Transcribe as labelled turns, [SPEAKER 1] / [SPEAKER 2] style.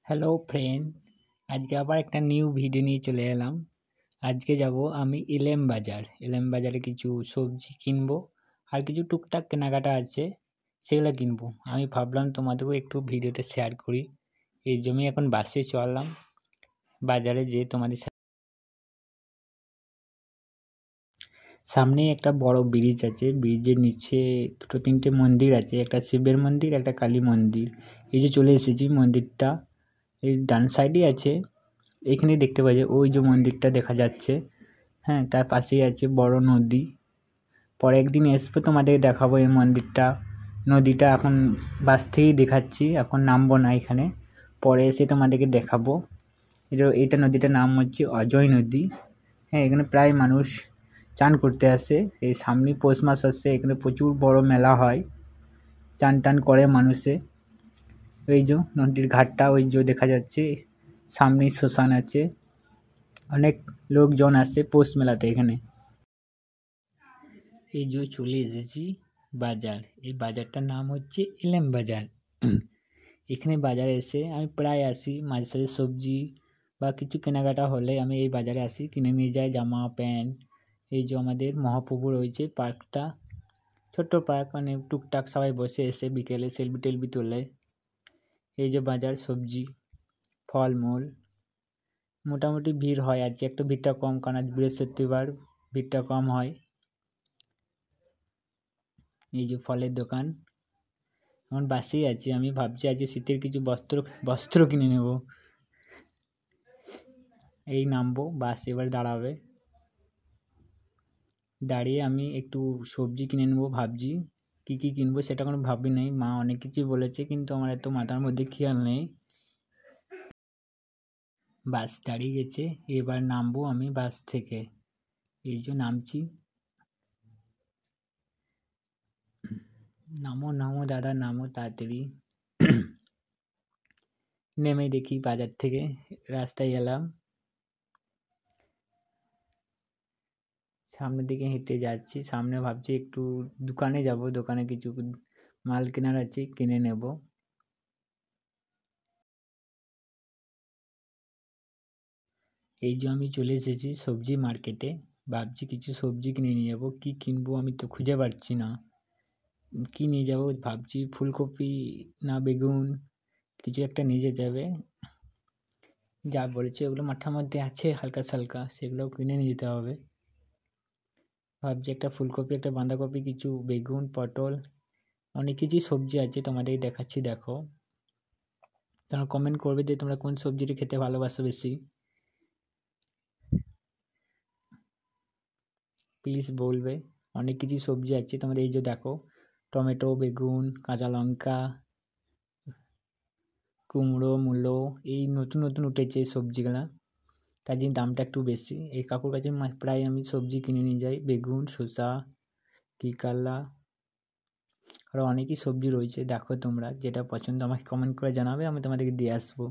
[SPEAKER 1] Hello friend, আজকে আবার একটা নিউ ভিডিও নিয়ে চলে এলাম। আজকে যাব আমি এলেম বাজার। এলেম বাজারে কিছু সবজি কিনবো, আর কিছু টুকটাক কেনাকাটা আছে, সেগুলো কিনবো। আমি ভাবলাম তোমাদেরকেও একটু ভিডিওটা শেয়ার করি। এই জন্যই এখন বাসে চললাম বাজারে, যে তোমাদের সামনেই একটা বড় ব্রিজ আছে। ব্রিজের নিচে দুটো তিনটে মন্দির আছে, একটা শিবের মন্দির, একটা কালী মন্দির। এই যে চলে এসেছি মন্দিরটা, এই ডান সাইডেই আছে। এখানে দেখতে পাওয়া যায় ওই যে মন্দিরটা দেখা যাচ্ছে, হ্যাঁ, তার পাশেই আছে বড় নদী। পরে একদিন আসবো, তোমাদের দেখাবো এই মন্দিরটা। নদীটা এখন বাস থেকেই দেখাচ্ছি, এখন নামবো না এখানে, পরে এসে তোমাদেরকে দেখাবো। এইটা নদীটার নাম হচ্ছে অজয় নদী। হ্যাঁ, এখানে প্রায় মানুষ চান করতে আসে। এই সামনে পৌষ মাস আসছে, এখানে প্রচুর বড় মেলা হয়, চান টান করে মানুষে। ওই যে নদীর ঘাটটা ওই যে দেখা যাচ্ছে, সামনেই শ্মশান আছে। অনেক লোকজন আসে পৌষ মেলাতে এখানে। এই যে চলে এসেছি বাজার। এই বাজারটার নাম হচ্ছে এলেম বাজার। এখানে বাজারে এসে আমি প্রায় আসি, মাঝে সাঝে সবজি বা কিছু কেনাকাটা হলে আমি এই বাজারে আসি, কিনে নিয়ে যাই জামা প্যান্ট। এই যে আমাদের মহাপ্রভু রয়েছে পার্কটা, ছোট্ট পার্ক, মানে টুকটাক সবাই বসে এসে বিকেলে সেলফি টেলফি তোলে। এই যে বাজার, সবজি ফলমূল, মোটামুটি ভিড় হয়। আজকে একটু ভিড়টা কম, কারণ আজ বৃহস্পতিবার, ভিড়টা কম হয়। এই যে ফলের দোকান। এখন বাসেই আছি, আমি ভাবছি আজকে শীতের কিছু বস্ত্র কিনে নেব। এই নামবো, বাস এবার দাঁড়াবে, দাঁড়িয়ে আমি একটু সবজি কিনে নেবো ভাবছি। কী কী কিনবো সেটা কোনো ভাবি নেই, মা অনেক কিছুই বলেছে, কিন্তু আমার এত মাথার মধ্যে খেয়াল নেই। বাস দাঁড়িয়ে গেছে, এবার নামবো আমি বাস থেকে। এই যে নামছি। নামো নামো দাদা, নামো তাড়াতাড়ি। নেমে দেখি বাজার থেকে রাস্তায় এলাম, সামনের দিকে হেঁটে যাচ্ছি। সামনে ভাবছি একটু দোকানে যাব, দোকানে কিছু মাল কেনার আছে, কিনে নেব। এই যে আমি চলে এসেছি সবজি মার্কেটে, ভাবছি কিছু সবজি কিনে নিয়ে যাবো। কী কিনবো আমি তো খুঁজে পাচ্ছি না, কী নিয়ে যাবো ভাবছি। ফুলকপি না বেগুন, কিছু একটা নিয়ে যেতে হবে। যা বলেছে ওগুলো মাথার মধ্যে আছে হালকা সালকা, সেগুলোও কিনে নিয়ে যেতে হবে। ভাবছি একটা ফুলকপি, একটা বাঁধাকপি, কিছু বেগুন, পটল, অনেক কিছুই সবজি আছে, তোমাদের দেখাচ্ছি দেখো। তোমরা কমেন্ট করবে যে তোমরা কোন সবজিটা খেতে ভালোবাসো বেশি, প্লিজ বলবে। অনেক কিছুই সবজি আছে তোমাদের, এই যে দেখো টমেটো, বেগুন, কাঁচা লঙ্কা, কুমড়ো, মূলো, এই নতুন নতুন উঠেছে এই সবজিগুলা, তার জন্য দামটা একটু বেশি। এই কাকুর কাছে প্রায় আমি সবজি কিনে নিয়ে যাই, বেগুন, শসা, কারলা, আরও অনেকই সবজি রয়েছে। দেখো তোমরা যেটা পছন্দ আমাকে কমেন্ট করে জানাবে, আমি তোমাদেরকে দিয়ে আসবো।